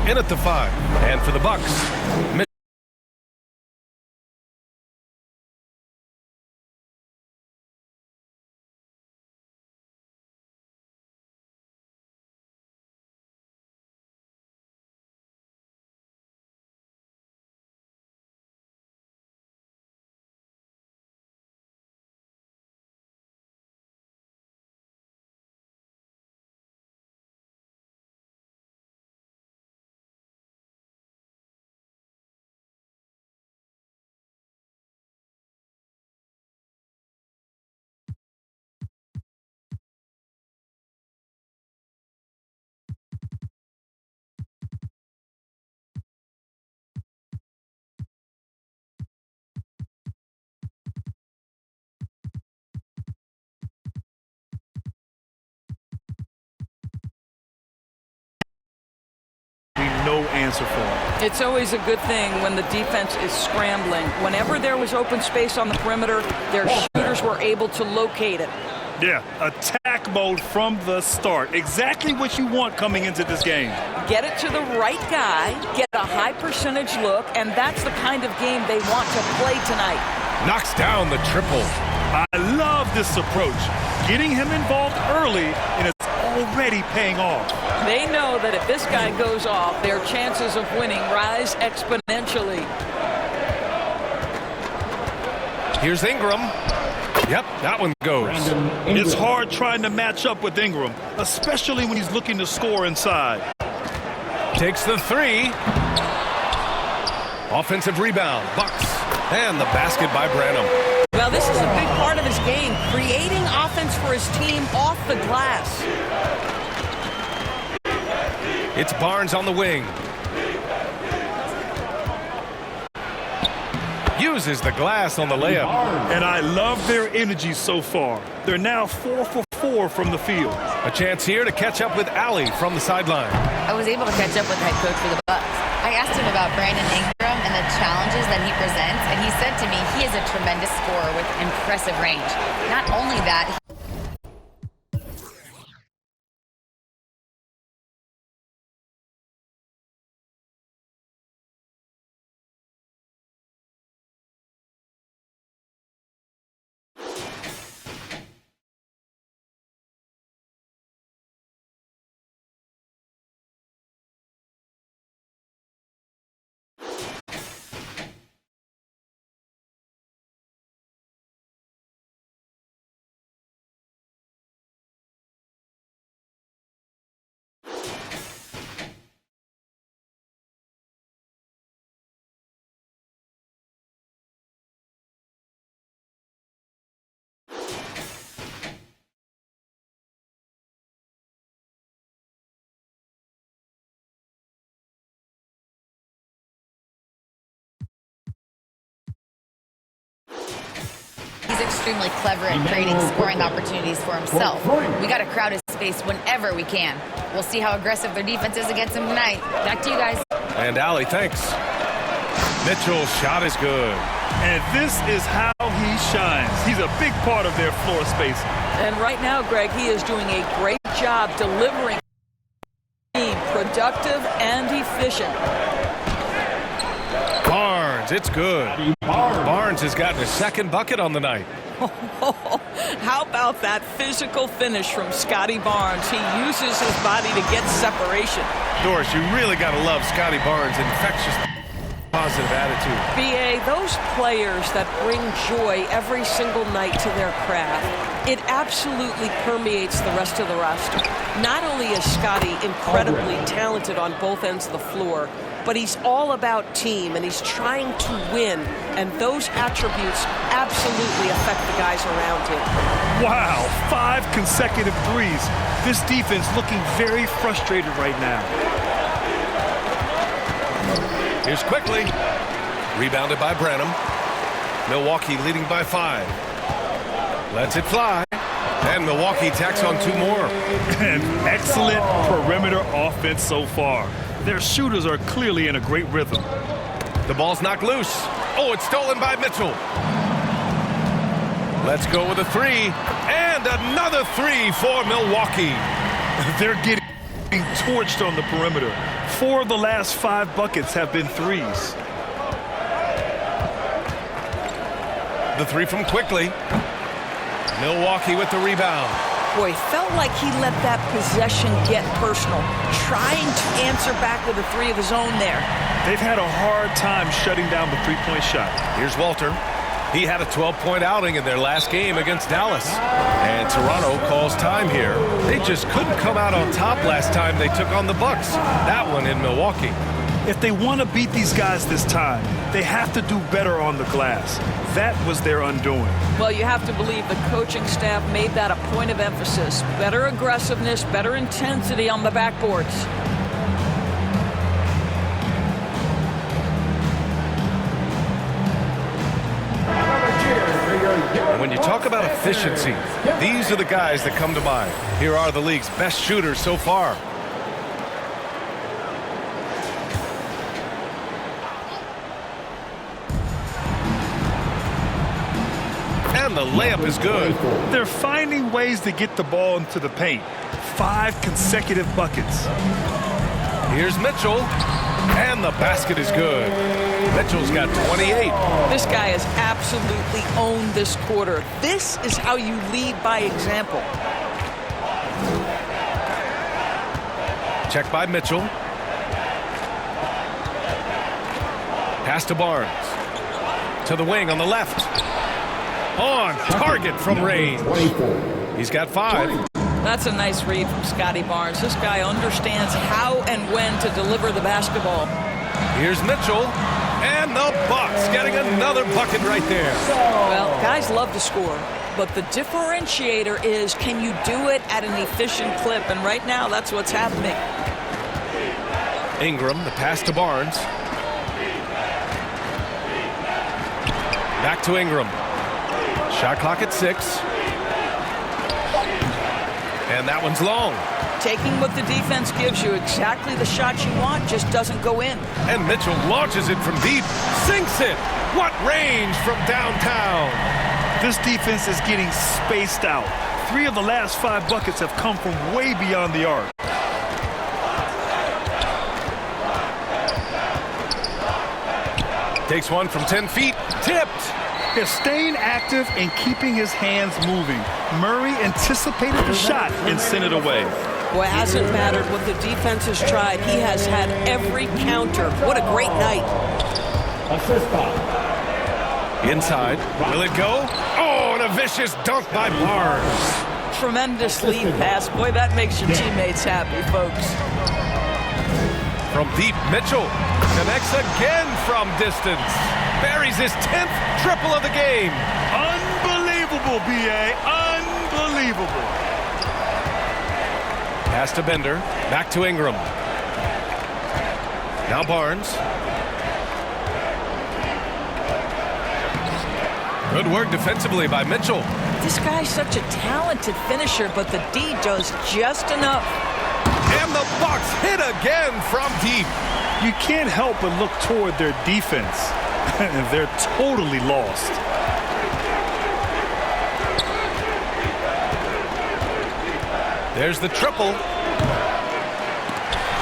in at the 5. And for the Bucks, no answer for him. It's always a good thing when the defense is scrambling. Whenever there was open space on the perimeter, their shooters were able to locate it. Yeah, attack mode from the start. Exactly what you want coming into this game. Get it to the right guy, get a high percentage look, and that's the kind of game they want to play tonight. knocks down the triple. I love this approach. Getting him involved early, and it's already paying off. They know that if this guy goes off, their chances of winning rise exponentially. Here's Ingram. Yep, that one goes. It's hard trying to match up with Ingram, especially when he's looking to score inside. Takes the 3. Offensive rebound, Bucks. And the basket by Branham. Well, this is a big part of his game, creating offense for his team off the glass. It's Barnes on the wing. Uses the glass on the layup. And I love their energy so far. They're now 4 for 4 from the field. A chance here to catch up with Allie from the sideline. I was able to catch up with the head coach for the Bucks. I asked him about Brandon Ingram and the challenges that he presents, and he said to me he is a tremendous scorer with impressive range. Not only that, he's extremely clever at creating scoring opportunities for himself. We got to crowd his space whenever we can. We'll see how aggressive their defense is against him tonight. Back to you guys. And Allie, thanks. Mitchell's shot is good. And this is how he shines. He's a big part of their floor space. And right now, Greg, he is doing a great job delivering, productive and efficient. Barnes, it's good. Barnes has gotten his second bucket on the night. How about that physical finish from Scotty Barnes? He uses his body to get separation. Doris, you really got to love Scotty Barnes' infectious positive attitude. B.A., those players that bring joy every single night to their craft, it absolutely permeates the rest of the roster. Not only is Scotty incredibly talented on both ends of the floor, but he's all about team, and he's trying to win, and those attributes absolutely affect the guys around him. Wow, 5 consecutive threes. This defense looking very frustrated right now. Here's quickly. Rebounded by Branham. Milwaukee leading by 5. Lets it fly. And Milwaukee tacks on 2 more. An excellent perimeter offense so far. Their shooters are clearly in a great rhythm. The ball's knocked loose. Oh, it's stolen by Mitchell. Let's go with a 3. And another 3 for Milwaukee. They're getting torched on the perimeter. 4 of the last 5 buckets have been threes. The three from quickly. Milwaukee with the rebound. Boy, felt like he let that possession get personal, trying to answer back with a three of his own there. They've had a hard time shutting down the three-point shot. Here's Walter. He had a 12-point outing in their last game against Dallas. And Toronto calls time here. They just couldn't come out on top last time they took on the Bucks. That one in Milwaukee. If they want to beat these guys this time, they have to do better on the glass. That was their undoing. Well, you have to believe the coaching staff made that a point of emphasis. Better aggressiveness, better intensity on the backboards. And when you talk about efficiency, these are the guys that come to mind. Here are the league's best shooters so far. And the layup is good. They're finding ways to get the ball into the paint. 5 consecutive buckets. Here's Mitchell. And the basket is good. Mitchell's got 28. This guy has absolutely owned this quarter. This is how you lead by example. Check by Mitchell. Pass to Barnes. To the wing on the left. On target from range. He's got 5. That's a nice read from Scotty Barnes. This guy understands how and when to deliver the basketball. Here's Mitchell. And the Bucks getting another bucket right there. Well, guys love to score, but the differentiator is, can you do it at an efficient clip? And right now, that's what's happening. Ingram, the pass to Barnes. Back to Ingram. Shot clock at 6. And that one's long. Taking what the defense gives you, exactly the shot you want, just doesn't go in. And Mitchell launches it from deep. Sinks it. What range from downtown. This defense is getting spaced out. 3 of the last 5 buckets have come from way beyond the arc. Takes one from 10 feet. Tipped. They're staying active and keeping his hands moving. Murray anticipated the shot and sent it away. Well, it hasn't mattered what the defense has tried. He has had every counter. What a great night. Inside. Will it go? Oh, and a vicious dunk by Barnes. Tremendous lead pass. Boy, that makes your teammates happy, folks. From deep, Mitchell connects again from distance. Buries his 10th triple of the game. Unbelievable, B.A. Unbelievable. Pass to Bender. Back to Ingram. Now Barnes. Good work defensively by Mitchell. This guy's such a talented finisher, but the D does just enough. And the Bucks hit again from deep. You can't help but look toward their defense. They're totally lost. There's the triple.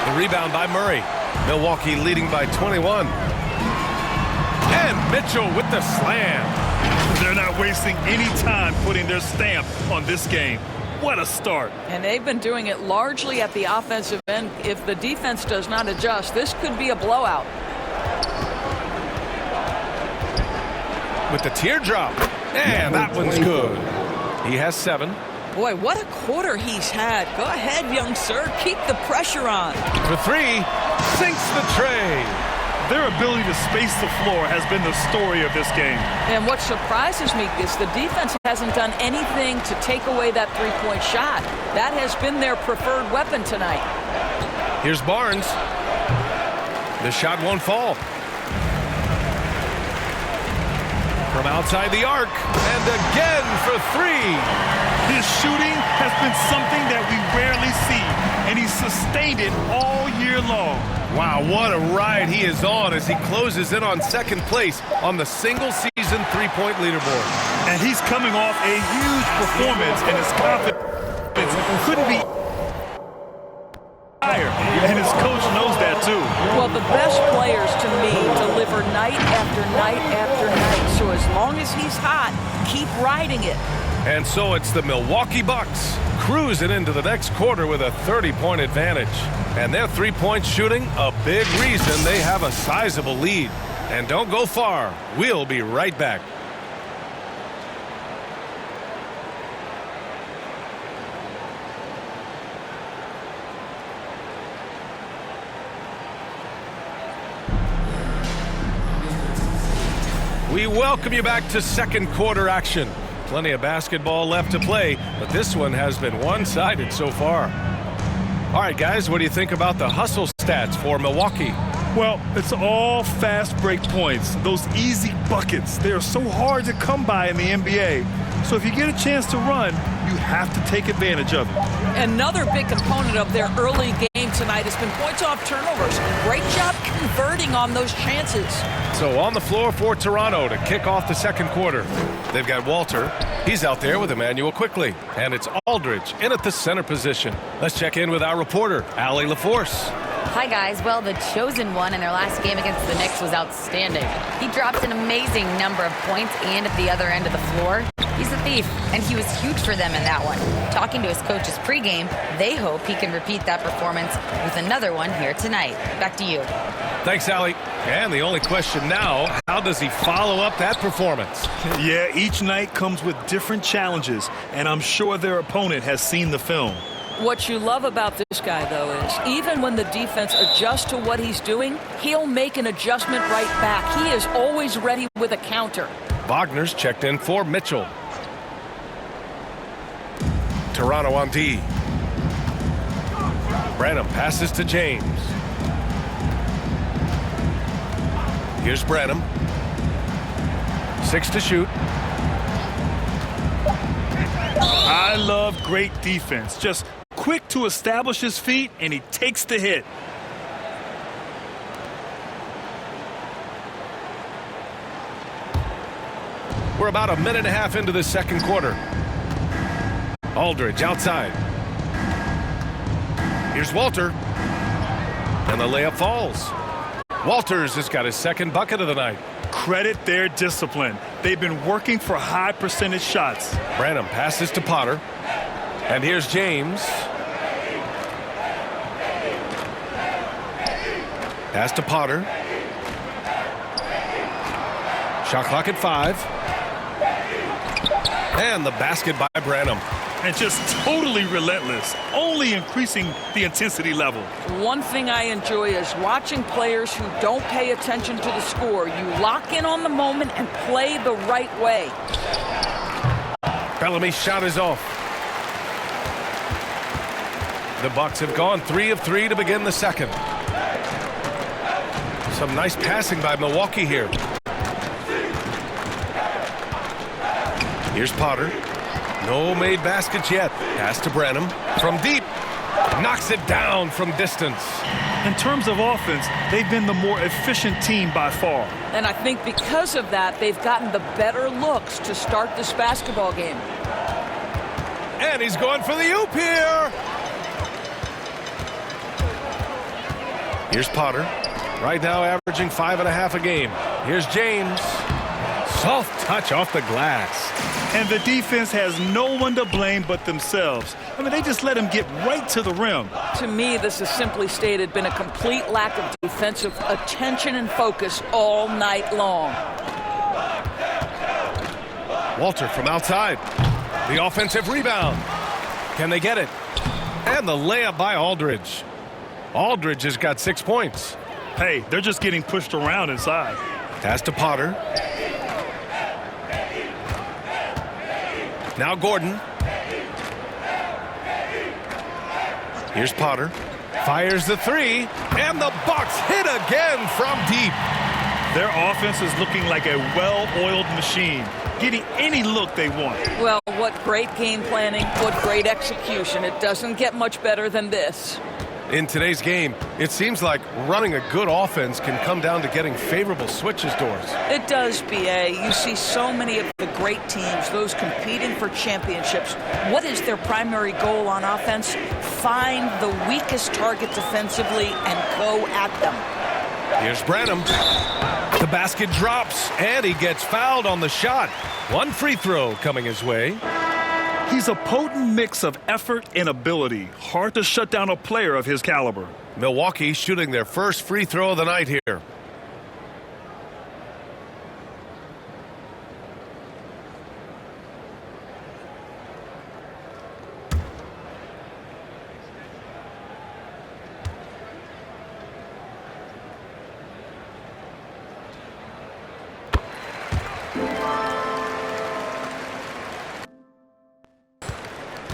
The rebound by Murray. Milwaukee leading by 21. And Mitchell with the slam. They're not wasting any time putting their stamp on this game. What a start. And they've been doing it largely at the offensive end. If the defense does not adjust, this could be a blowout. With the teardrop. And that one's good. He has 7. Boy, what a quarter he's had. Go ahead, young sir. Keep the pressure on. For 3. Sinks the tray. Their ability to space the floor has been the story of this game. And what surprises me is the defense hasn't done anything to take away that three-point shot. That has been their preferred weapon tonight. Here's Barnes. The shot won't fall. From outside the arc. And again for 3. His shooting has been something that we rarely see, and he's sustained it all year long. Wow, what a ride he is on as he closes in on second place on the single-season three-point leaderboard. And he's coming off a huge performance, and his confidence couldn't be higher. And his coach knows that, too. Well, the best players, to me, deliver night after night after night. So as long as he's hot, keep riding it. And so it's the Milwaukee Bucks cruising into the next quarter with a 30-point advantage. And their three-point shooting, a big reason they have a sizable lead. And don't go far. We'll be right back. We welcome you back to second quarter action. Plenty of basketball left to play, but this one has been one-sided so far. All right, guys, what do you think about the hustle stats for Milwaukee? Well, it's all fast break points. Those easy buckets. They are so hard to come by in the NBA. So if you get a chance to run, you have to take advantage of it. Another big component of their early game tonight has been points off turnovers. Great job converting on those chances. So on the floor for Toronto to kick off the second quarter. They've got Walter. He's out there with Emmanuel Quickly. And it's Aldridge in at the center position. Let's check in with our reporter, Allie LaForce. Hi, guys. Well, the chosen one in their last game against the Knicks was outstanding. He dropped an amazing number of points and at the other end of the floor. He's a thief, and he was huge for them in that one. Talking to his coaches pregame, they hope he can repeat that performance with another one here tonight. Back to you. Thanks, Allie. And the only question now, how does he follow up that performance? Yeah, each night comes with different challenges, and I'm sure their opponent has seen the film. What you love about this guy, though, is even when the defense adjusts to what he's doing, he'll make an adjustment right back. He is always ready with a counter. Wagner's checked in for Mitchell. Toronto on D. Branham passes to James. Here's Branham. 6 to shoot. I love great defense. Just quick to establish his feet, and he takes the hit. We're about a minute and a half into the second quarter. Aldridge outside. Here's Walter. And the layup falls. Walters has got his second bucket of the night. Credit their discipline. They've been working for high percentage shots. Branham passes to Potter. And here's James. Pass to Potter. Shot clock at 5. And the basket by Branham. And just totally relentless, only increasing the intensity level. One thing I enjoy is watching players who don't pay attention to the score. You lock in on the moment and play the right way. Bellamy's shot is off. The Bucks have gone 3 of 3 to begin the second. Some nice passing by Milwaukee here. Here's Potter. No made baskets yet. Pass to Branham from deep. Knocks it down from distance. In terms of offense, they've been the more efficient team by far. And I think because of that, they've gotten the better looks to start this basketball game. And he's going for the oop here. Here's Potter. Right now averaging 5.5 a game. Here's James. Soft touch off the glass. And the defense has no one to blame but themselves. I mean, they just let him get right to the rim. To me, this has simply stated been a complete lack of defensive attention and focus all night long. Walter from outside. The offensive rebound. Can they get it? And the layup by Aldridge. Aldridge has got 6 points. Hey, they're just getting pushed around inside. Pass to Potter. Now Gordon. Here's Potter. Fires the 3. And the Bucks hit again from deep. Their offense is looking like a well-oiled machine, getting any look they want. Well, what great game planning, what great execution. It doesn't get much better than this. In today's game, it seems like running a good offense can come down to getting favorable switches doors. It does, B.A. You see so many of the great teams, those competing for championships. What is their primary goal on offense? Find the weakest target defensively and go at them. Here's Branham. The basket drops, and he gets fouled on the shot. One free throw coming his way. He's a potent mix of effort and ability. Hard to shut down a player of his caliber. Milwaukee shooting their first free throw of the night here.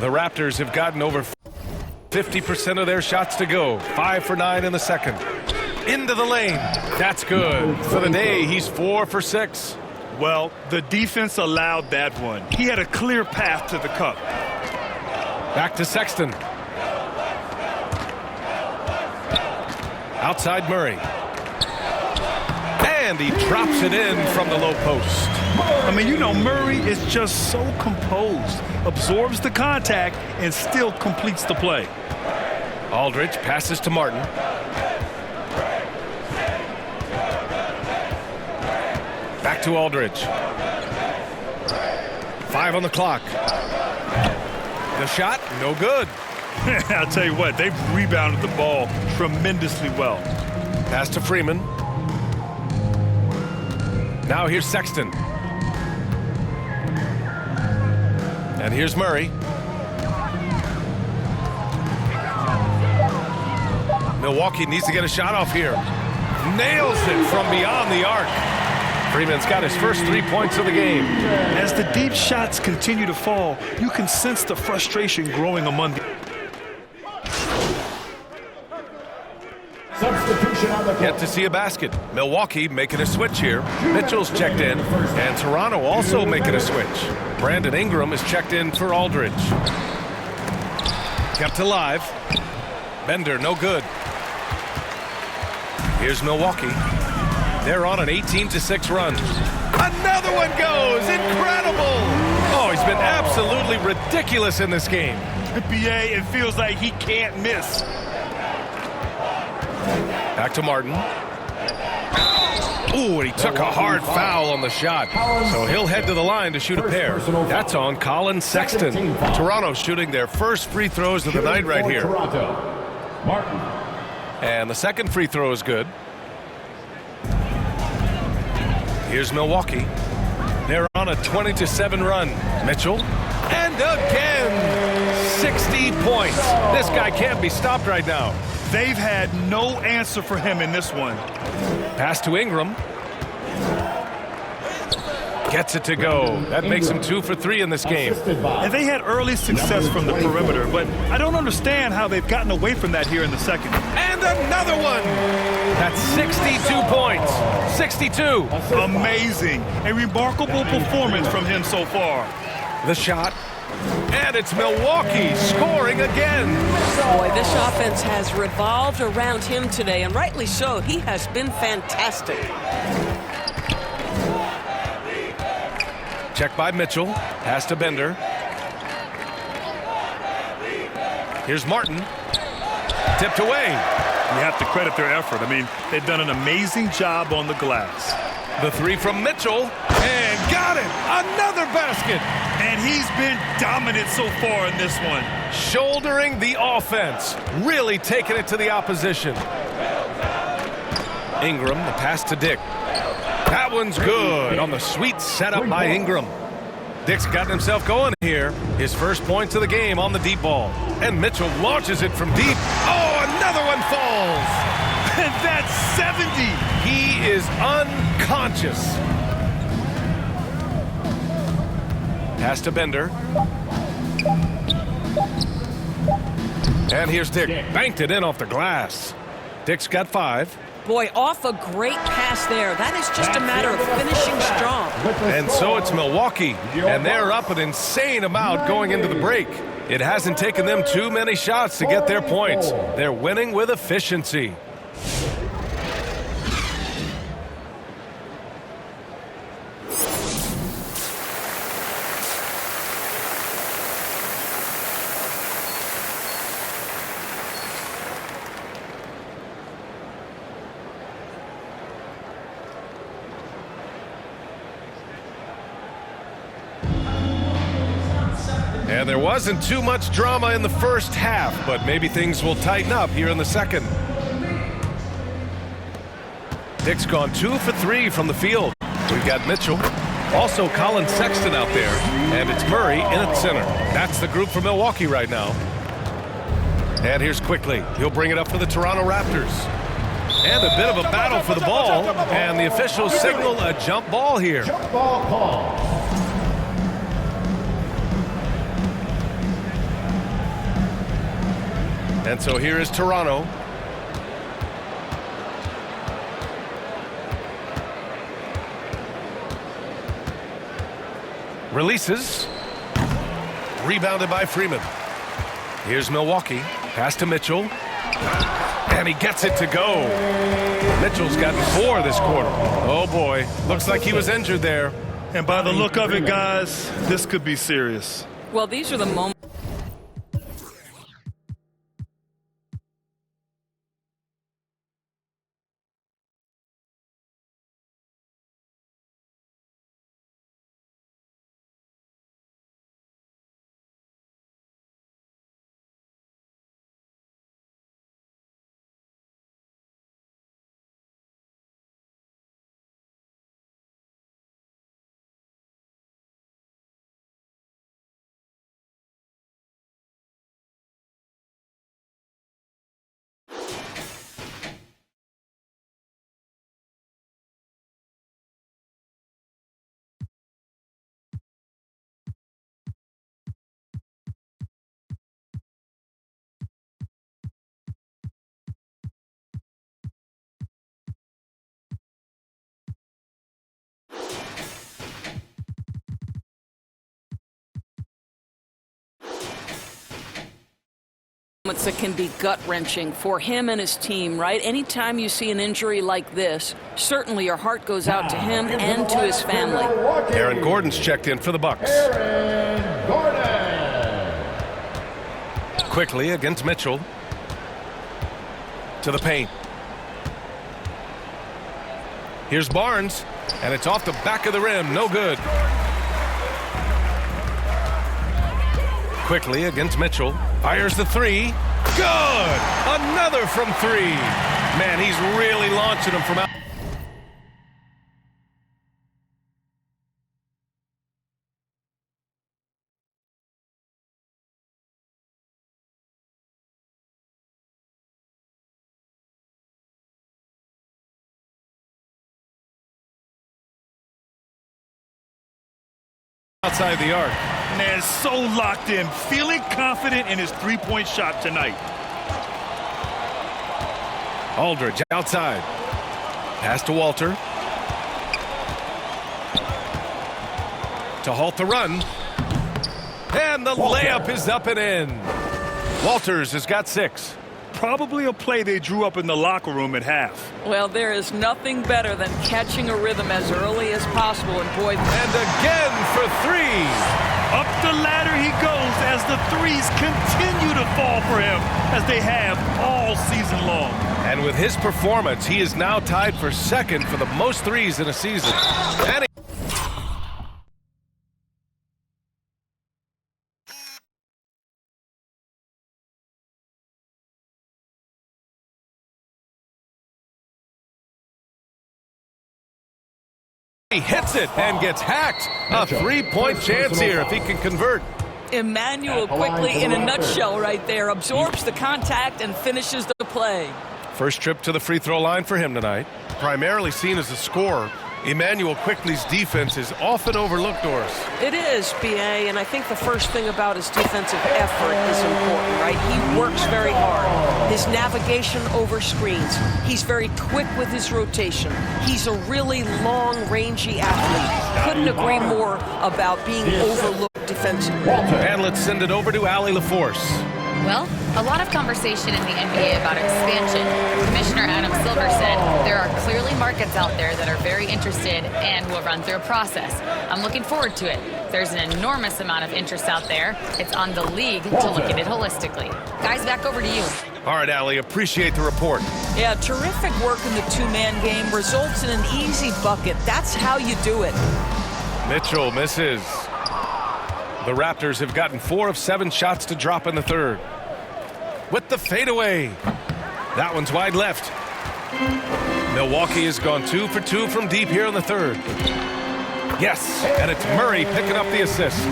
The Raptors have gotten over 50% of their shots to go. 5 for 9 in the second. Into the lane. That's good. For the day, he's 4 for 6. Well, the defense allowed that one. He had a clear path to the cup. Back to Sexton. Outside Murray. And he drops it in from the low post. I mean, you know, Murray is just so composed, absorbs the contact, and still completes the play. Aldridge passes to Martin. Back to Aldridge. 5 on the clock. The shot, no good. I'll tell you what, they've rebounded the ball tremendously well. Pass to Freeman. Now here's Sexton. And here's Murray. Milwaukee needs to get a shot off here. Nails it from beyond the arc. Freeman's got his first 3 points of the game. As the deep shots continue to fall, you can sense the frustration growing among the... Substitution on the court. Yet to see a basket. Milwaukee making a switch here. Mitchell's checked in. And Toronto also making a switch. Brandon Ingram is checked in for Aldridge. Kept alive. Bender, no good. Here's Milwaukee. They're on an 18-6 run. Another one goes! Incredible! Oh, he's been absolutely ridiculous in this game. BA, it feels like he can't miss. Back to Martin. Ooh, and he took a hard foul on the shot. So he'll head to the line to shoot a pair. That's on Colin Sexton. Toronto shooting their first free throws of the night right here. Martin. And the second free throw is good. Here's Milwaukee. They're on a 20-7 run. Mitchell. And again, 60 points. This guy can't be stopped right now. They've had no answer for him in this one. Pass to Ingram. Gets it to go. That makes him 2 for 3 in this game. And they had early success from the perimeter, but I don't understand how they've gotten away from that here in the second. And another one. That's 62 points. 62. Amazing. A remarkable performance from him so far. The shot. And it's Milwaukee scoring again. Boy, this offense has revolved around him today, and rightly so. He has been fantastic. Check by Mitchell. Pass to Bender. Here's Martin. Tipped away. You have to credit their effort. I mean, they've done an amazing job on the glass. The three from Mitchell. And got it. Another basket. And he's been dominant so far in this one. Shouldering the offense. Really taking it to the opposition. Ingram, the pass to Dick. That one's good on the sweet setup by Ingram. Dick's gotten himself going here. His first points of the game on the deep ball. And Mitchell launches it from deep. Oh, another one falls. And that's 70. He is unconscious. Pass to Bender. And here's Dick. Banked it in off the glass. Dick's got 5. Boy, off a great pass there. That is just a matter of finishing strong. And so it's Milwaukee, and they're up an insane amount going into the break. It hasn't taken them too many shots to get their points. They're winning with efficiency. And there wasn't too much drama in the first half, but maybe things will tighten up here in the second. Dick's gone 2 for 3 from the field. We've got Mitchell. Also Colin Sexton out there. And it's Murray in at center. That's the group for Milwaukee right now. And here's Quickly. He'll bring it up for the Toronto Raptors. And a bit of a battle for the ball. And the officials signal a jump ball here. Jump ball call. And so here is Toronto. Releases. Rebounded by Freeman. Here's Milwaukee. Pass to Mitchell. And he gets it to go. Mitchell's gotten 4 this quarter. Oh boy, looks like he was injured there. And by the look of it, guys, this could be serious. Well, these are the moments. That can be gut-wrenching for him and his team, right? Anytime you see an injury like this, certainly your heart goes out to him and to his family. Aaron Gordon's checked in for the Bucks. Aaron Gordon. Quickly against Mitchell. To the paint. Here's Barnes, and it's off the back of the rim. No good. Quickly against Mitchell. Fires the 3. Good! Another from 3. Man, he's really launching them from out. Outside the arc. Man, so locked in, feeling confident in his three-point shot tonight. Aldridge outside. Pass to Walter. To halt the run. And the layup is up and in. Walters has got 6. Probably a play they drew up in the locker room at half. Well, there is nothing better than catching a rhythm as early as possible. And boy, and again for 3. Up the ladder he goes as the threes continue to fall for him, as they have all season long. And with his performance, he is now tied for 2nd for the most threes in a season. And he hits it and gets hacked. A 3-point chance here if he can convert. Emmanuel Quickly in a nutshell right there. Absorbs the contact and finishes the play. First trip to the free throw line for him tonight. Primarily seen as a scorer, Emmanuel Quickley's defense is often overlooked, Doris. It is, B.A., and I think the first thing about his defensive effort is important, right? He works very hard. His navigation over screens. He's very quick with his rotation. He's a really long, rangy athlete. Couldn't agree more about being overlooked defensively. And let's send it over to Allie LaForce. Well, a lot of conversation in the NBA about expansion. Commissioner Adam Silver said there are clearly markets out there that are very interested and will run through a process. I'm looking forward to it. There's an enormous amount of interest out there. It's on the league to look at it holistically. Guys, back over to you. All right, Allie, appreciate the report. Yeah, terrific work in the two-man game results in an easy bucket. That's how you do it. Mitchell misses. The Raptors have gotten 4 of 7 shots to drop in the third. With the fadeaway. That one's wide left. Milwaukee has gone 2 for 2 from deep here in the third. Yes, and it's Murray picking up the assist.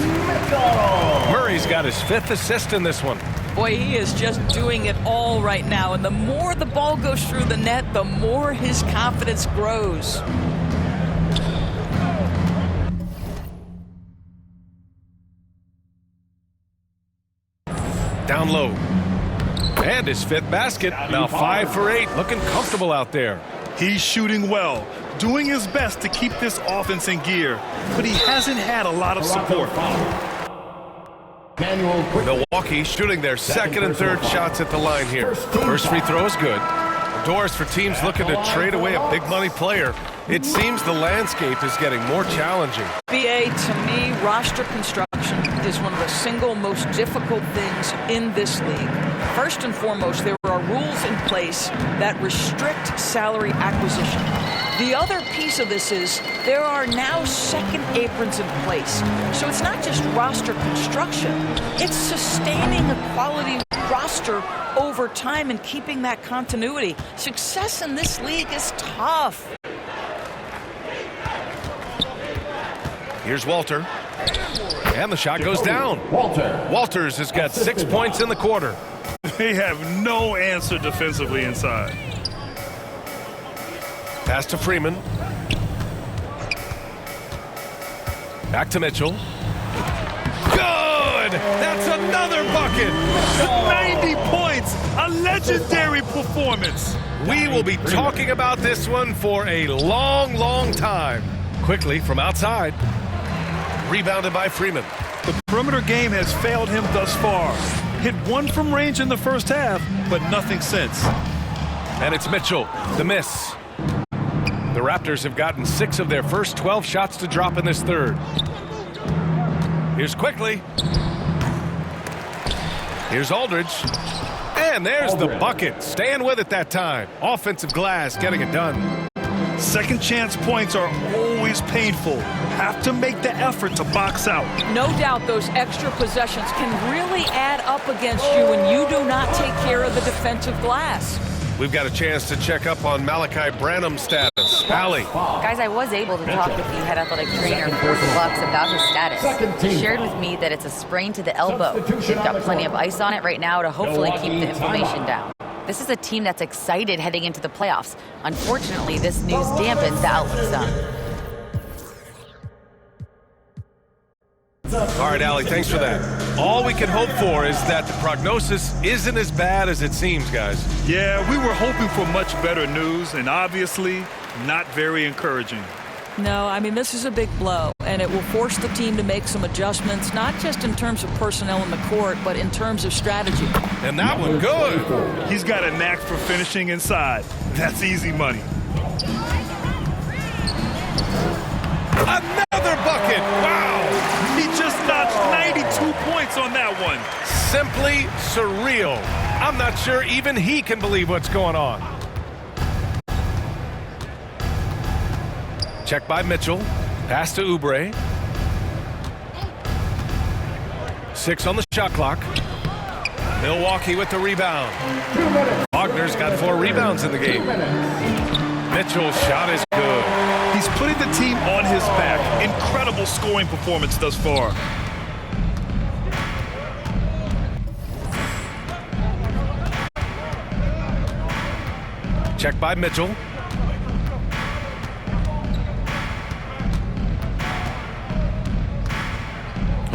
Murray's got his 5th assist in this one. Boy, he is just doing it all right now. And the more the ball goes through the net, the more his confidence grows. Down low. And his 5th basket. Now 5 for 8. Looking comfortable out there. He's shooting well, doing his best to keep this offense in gear, but he hasn't had a lot of support. Milwaukee shooting their 2nd and 3rd shots at the line here. First free throw is good. Doors for teams looking to trade away a big money player. It seems the landscape is getting more challenging. BA, to me, roster construction is one of the single most difficult things in this league. First and foremost, there are rules in place that restrict salary acquisition. The other piece of this is there are now second aprons in place. So it's not just roster construction, it's sustaining a quality roster over time and keeping that continuity. Success in this league is tough. Here's Walter. And the shot goes down. Walters has got 6 points in the quarter. They have no answer defensively inside. Pass to Freeman. Back to Mitchell. Good! That's another bucket! 90 points! A legendary performance! We will be talking about this one for a long, long time. Quickly from outside. Rebounded by Freeman. The perimeter game has failed him thus far. Hit 1 from range in the first half, but nothing since. And it's Mitchell, the miss. The Raptors have gotten 6 of their first 12 shots to drop in this third. Here's Quickley. Here's Aldridge. And there's the bucket. Staying with it that time. Offensive glass getting it done. Second chance points are always painful. Have to make the effort to box out. No doubt those extra possessions can really add up against you when you do not take care of the defensive glass. We've got a chance to check up on Malachi Branham's status. Allie. Guys, I was able to talk with the head athletic trainer for the Bucks about his status. He shared with me that it's a sprain to the elbow. They've got plenty of ice on it right now to hopefully keep the inflammation down. This is a team that's excited heading into the playoffs. Unfortunately, this news dampens the outlook some. All right, Allie, thanks for that. All we can hope for is that the prognosis isn't as bad as it seems, guys. Yeah, we were hoping for much better news, and obviously not very encouraging. No, I mean, this is a big blow, and it will force the team to make some adjustments, not just in terms of personnel in the court, but in terms of strategy. And that one good. He's got a knack for finishing inside. That's easy money. Another bucket. Wow. He just notched 92 points on that one. Simply surreal. I'm not sure even he can believe what's going on. Check by Mitchell. Pass to Oubre. 6 on the shot clock. Milwaukee with the rebound. Wagner's got 4 rebounds in the game. Mitchell's shot is good. He's putting the team on his back. Incredible scoring performance thus far. Check by Mitchell.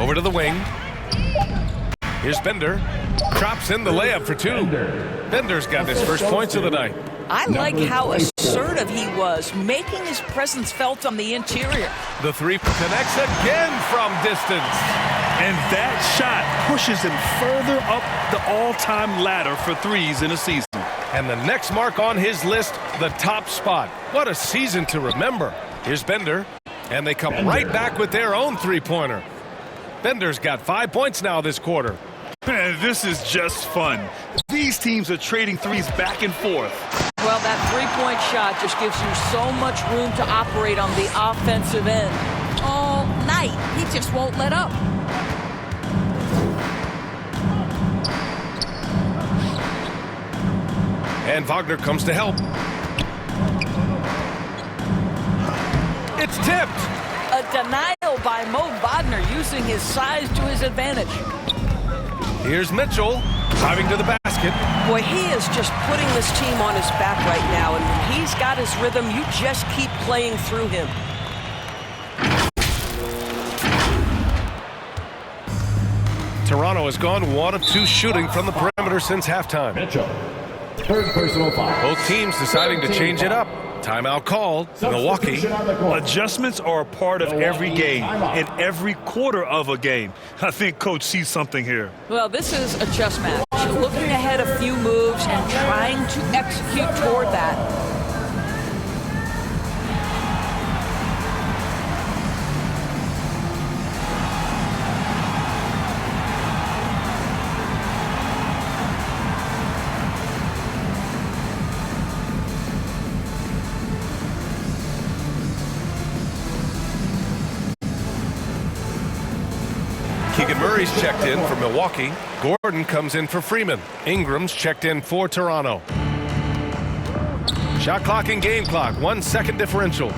Over to the wing. Here's Bender. Drops in the layup for two. Bender's got his first points of the night. I like how assertive he was, making his presence felt on the interior. The three connects again from distance. And that shot pushes him further up the all-time ladder for threes in a season. And the next mark on his list, the top spot. What a season to remember. Here's Bender. And they come right back with their own three-pointer. Bender's got 5 points now this quarter. Man, this is just fun. These teams are trading threes back and forth. Well, that three-point shot just gives you so much room to operate on the offensive end. All night, he just won't let up. And Wagner comes to help. It's tipped. A denial by Mo Wagner using his size to his advantage. Here's Mitchell driving to the basket. Boy, he is just putting this team on his back right now, and when he's got his rhythm, you just keep playing through him. Toronto has gone 1 of 2 shooting from the perimeter since halftime. Mitchell. Third personal foul. Both teams deciding to change it up. Timeout called. Milwaukee. Substitution on the court. Adjustments are a part of every game and every quarter of a game. I think Coach sees something here. Well, this is a chess match. Looking ahead a few moves and trying to execute toward that. Keegan Murray's checked in for Milwaukee. Gordon comes in for Freeman. Ingram's checked in for Toronto. Shot clock and game clock, 1 second differential.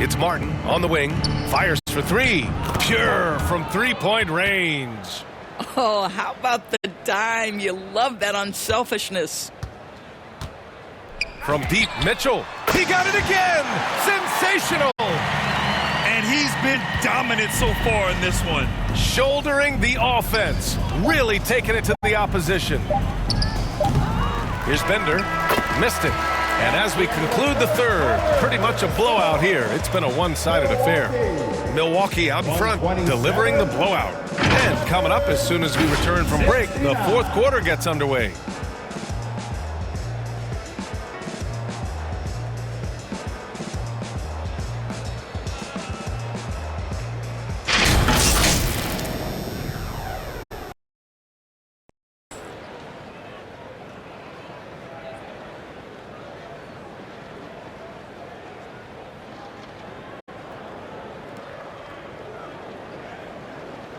It's Martin on the wing. Fires for three. Pure from three-point range. Oh, how about the dime? You love that unselfishness. From deep, Mitchell. He got it again. Sensational. And he's been dominant so far in this one. Shouldering the offense. Really taking it to the opposition. Here's Bender. Missed it. And as we conclude the third, pretty much a blowout here. It's been a one-sided affair. Milwaukee out in front, delivering the blowout. And coming up as soon as we return from break, the fourth quarter gets underway.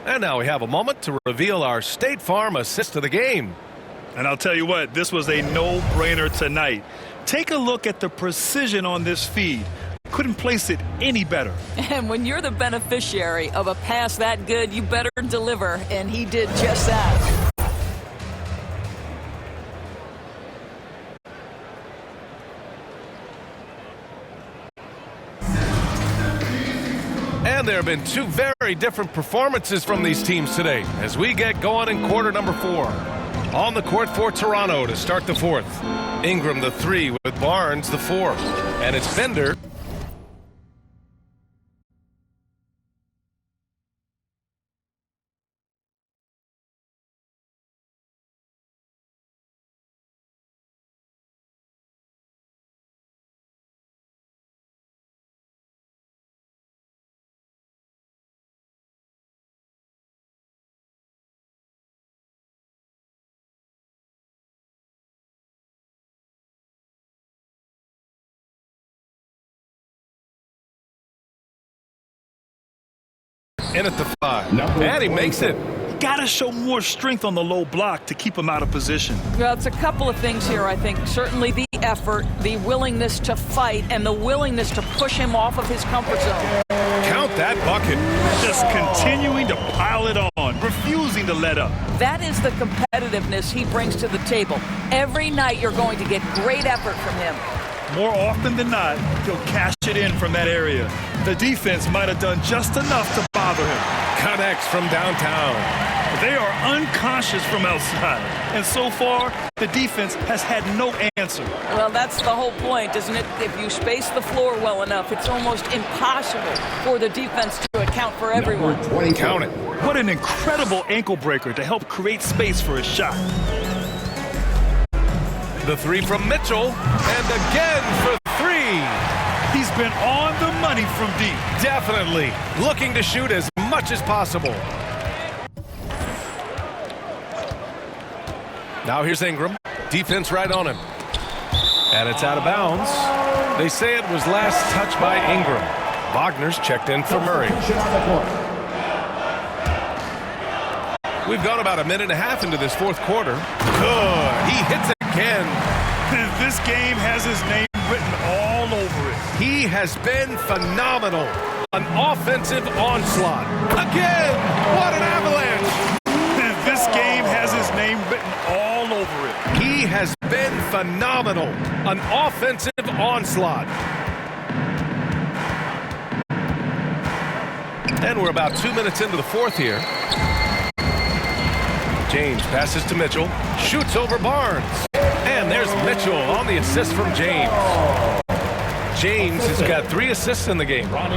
And now we have a moment to reveal our State Farm assist of the game. And I'll tell you what, this was a no-brainer tonight. Take a look at the precision on this feed. Couldn't place it any better. And when you're the beneficiary of a pass that good, you better deliver. And he did just that. And there have been two very different performances from these teams today as we get going in quarter number 4. On the court for Toronto to start the fourth. Ingram the 3 with Barnes the 4. And it's Bender. In at the 5. And he makes it. Got to show more strength on the low block to keep him out of position. Well, it's a couple of things here, I think. Certainly the effort, the willingness to fight, and the willingness to push him off of his comfort zone. Count that bucket. Just continuing to pile it on, refusing to let up. That is the competitiveness he brings to the table. Every night you're going to get great effort from him. More often than not, he'll cash it in from that area. The defense might have done just enough to bother him. Connects from downtown. They are unconscious from outside, and so far, the defense has had no answer. Well, that's the whole point, isn't it? If you space the floor well enough, it's almost impossible for the defense to account for everyone. Count it. What an incredible ankle breaker to help create space for his shot. The three from Mitchell, and again for three. He's been on the money from deep. Definitely looking to shoot as much as possible. Now here's Ingram. Defense right on him. And it's out of bounds. They say it was last touched by Ingram. Wagner's checked in for Murray. We've gone about a minute and a half into this fourth quarter. Good. He hits again. This game has his name written all over it. He has been phenomenal. An offensive onslaught. Again. What an avalanche. This game has his name written all over it. He has been phenomenal. An offensive onslaught. And we're about 2 minutes into the fourth here. James passes to Mitchell. Shoots over Barnes. And there's Mitchell on the assist from James. James has got 3 assists in the game. All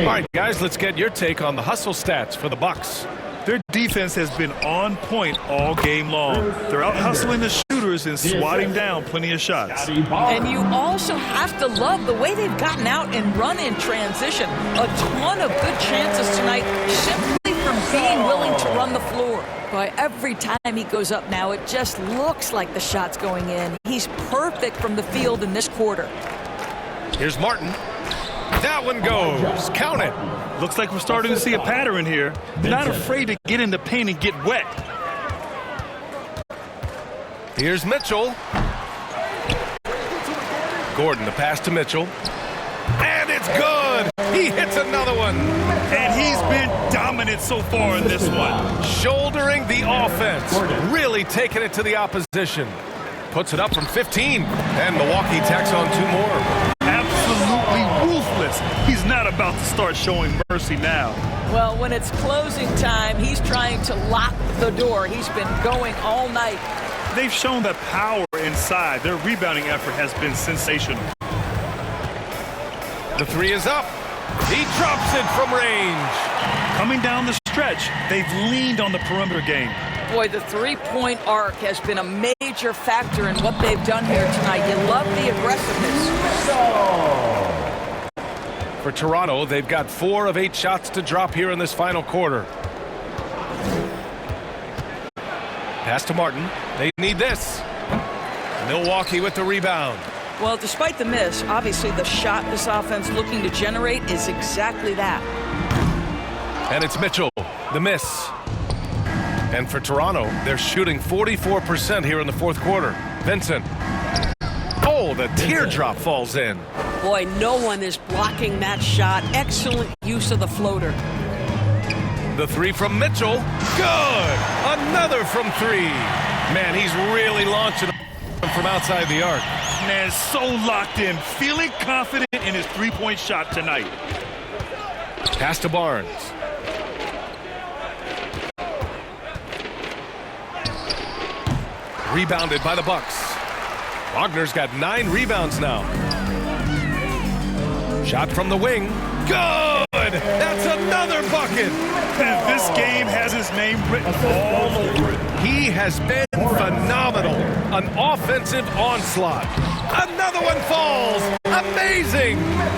right, guys, let's get your take on the hustle stats for the Bucks. Their defense has been on point all game long. They're out hustling the shooters and swatting down plenty of shots. And you also have to love the way they've gotten out and run in transition. A ton of good chances tonight simply from being willing to run the floor. Boy, every time he goes up now, it just looks like the shot's going in. He's perfect from the field in this quarter. Here's Martin. That one goes. Count it. Looks like we're starting to see a pattern here. Not afraid to get in the paint and get wet. Here's Mitchell. Gordon, the pass to Mitchell. And it's good. He hits another one. And he's been dominant so far in this one. Shouldering the offense. Really taking it to the opposition. Puts it up from 15. And Milwaukee tacks on 2 more. Absolutely ruthless. He's not about to start showing mercy now. Well, when it's closing time, he's trying to lock the door. He's been going all night. They've shown that power inside. Their rebounding effort has been sensational. The 3 is up. He drops it from range. Coming down the stretch, they've leaned on the perimeter game. Boy, the three-point arc has been a major factor in what they've done here tonight. You love the aggressiveness. For Toronto, they've got 4 of 8 shots to drop here in this final quarter. Pass to Martin. They need this. Milwaukee with the rebound. Well, despite the miss, obviously the shot this offense looking to generate is exactly that. And it's Mitchell, the miss. And for Toronto, they're shooting 44% here in the fourth quarter. Vincent. Oh, the teardrop falls in. Boy, no one is blocking that shot. Excellent use of the floater. The 3 from Mitchell. Good. Another from 3. Man, he's really launching from outside the arc. Man, so locked in, feeling confident in his three-point shot tonight. Pass to Barnes. Rebounded by the Bucks. Wagner's got 9 rebounds now. Shot from the wing. Good! That's another bucket! And this game has his name written all over it. He has been phenomenal. An offensive onslaught. Another one falls. Amazing!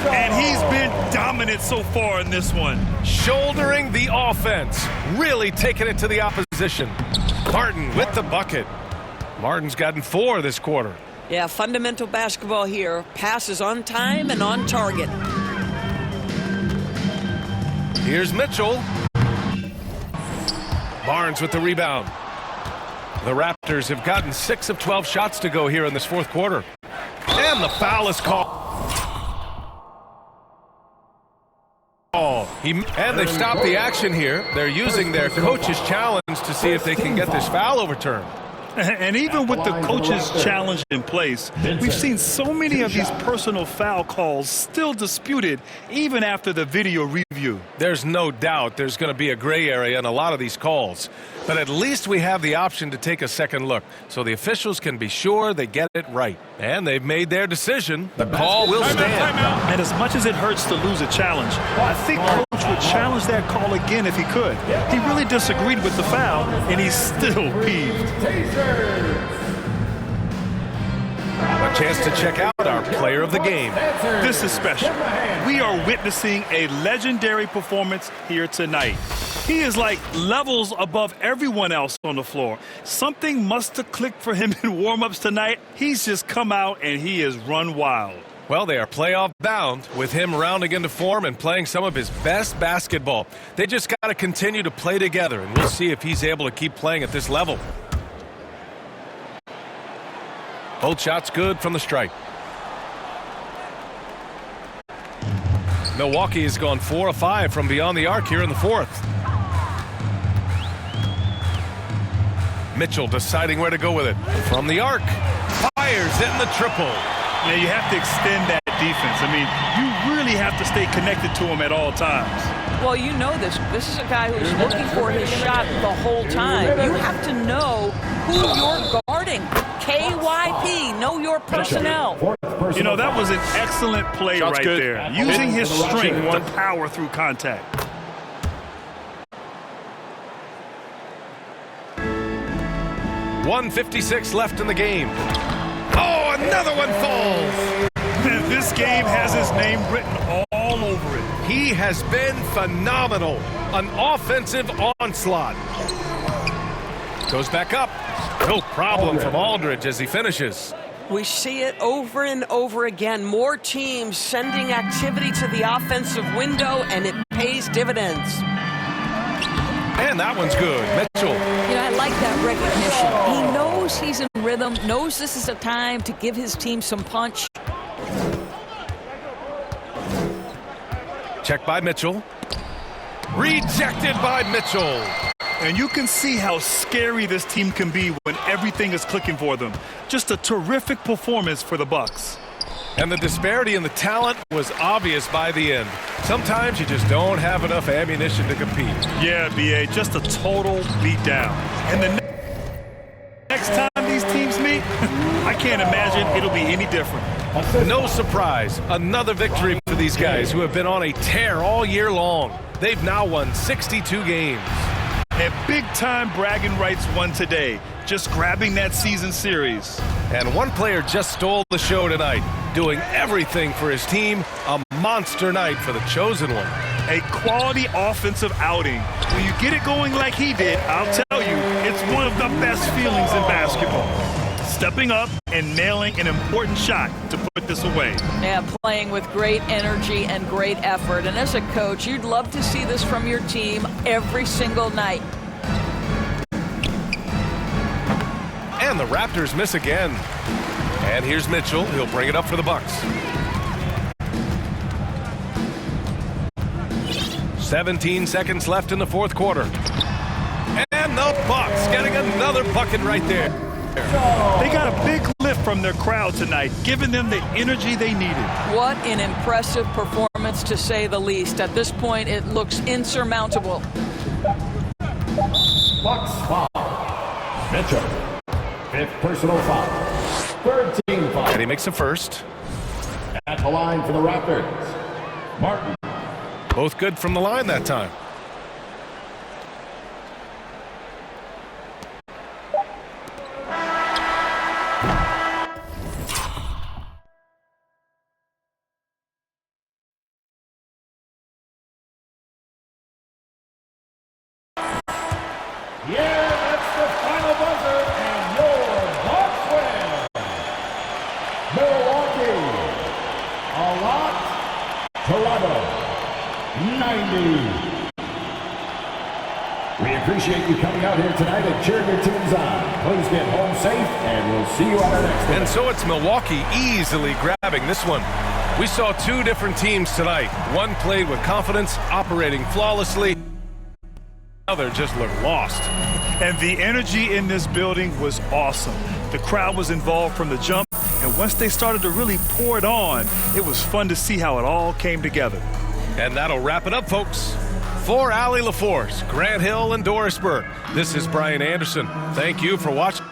And he's been dominant so far in this one. Shouldering the offense. Really taking it to the opposition. Martin with the bucket. Martin's gotten 4 this quarter. Yeah, fundamental basketball here. Passes on time and on target. Here's Mitchell. Barnes with the rebound. The Raptors have gotten 6 of 12 shots to go here in this fourth quarter. And the foul is called. And they've stopped the action here. They're using their coach's challenge to see if they can get this foul overturned. And even with the coach's challenge in place, we've seen so many of these personal foul calls still disputed even after the video review. There's no doubt there's going to be a gray area in a lot of these calls. But at least we have the option to take a second look so the officials can be sure they get it right. And they've made their decision. The call will stand. And as much as it hurts to lose a challenge, I think Coach would challenge that call again if he could. He really disagreed with the foul, and he's still peeved. A chance to check out our player of the game. This is special. We are witnessing a legendary performance here tonight. He is like levels above everyone else on the floor. Something must have clicked for him in warm-ups tonight. He's just come out and he has run wild. Well, they are playoff bound with him rounding into form and playing some of his best basketball. They just got to continue to play together, and we'll see if he's able to keep playing at this level. Both shots good from the stripe. Milwaukee has gone 4 of 5 from beyond the arc here in the fourth. Mitchell deciding where to go with it. From the arc. Fires in the triple. Now you have to extend that defense. I mean, you really have to stay connected to him at all times. Well, you know this. This is a guy who's looking for his shot the whole time. You have to know who you're guarding. KYP, know your personnel. You know, that was an excellent play right there. Using his strength to power through contact. .156 left in the game. Oh, another one falls. This game has his name written all over it. He has been phenomenal. An offensive onslaught. Goes back up. No problem from Aldridge as he finishes. We see it over and over again. More teams sending activity to the offensive window, and it pays dividends. And that one's good. Mitchell. You know, I like that recognition. He knows he's in rhythm, knows this is a time to give his team some punch. Check by Mitchell. Rejected by Mitchell. And you can see how scary this team can be when everything is clicking for them. Just a terrific performance for the Bucks. And the disparity in the talent was obvious by the end. Sometimes you just don't have enough ammunition to compete. Yeah, B.A., just a total beatdown. And the next time these teams meet, I can't imagine it'll be any different. No surprise, another victory for these guys who have been on a tear all year long. They've now won 62 games. And big-time bragging rights won today, just grabbing that season series. And one player just stole the show tonight, doing everything for his team. A monster night for the chosen one. A quality offensive outing. When you get it going like he did, I'll tell you, it's one of the best feelings in basketball. Stepping up and nailing an important shot to put this away. Yeah, playing with great energy and great effort. And as a coach, you'd love to see this from your team every single night. And the Raptors miss again. And here's Mitchell. He'll bring it up for the Bucks. 17 seconds left in the fourth quarter. And the Bucks getting another bucket right there. They got a big lift from their crowd tonight, giving them the energy they needed. What an impressive performance, to say the least. At this point, it looks insurmountable. Bucks foul. Mitchell. Fifth personal foul. Third team foul. And he makes a first. At the line for the Raptors, Martin. Both good from the line that time. Yeah, that's the final buzzer, and your Bucks win. Milwaukee, a lot. Toronto, 90. We appreciate you coming out here tonight and cheering your teams on. Please get home safe, and we'll see you on our next one. And so it's Milwaukee easily grabbing this one. We saw two different teams tonight. One played with confidence, operating flawlessly. They just look lost. And the energy in this building was awesome. The crowd was involved from the jump, and once they started to really pour it on, it was fun to see how it all came together. And that'll wrap it up, folks. For Allie LaForce, Grant Hill, and Dorisburg, this is Brian Anderson. Thank you for watching.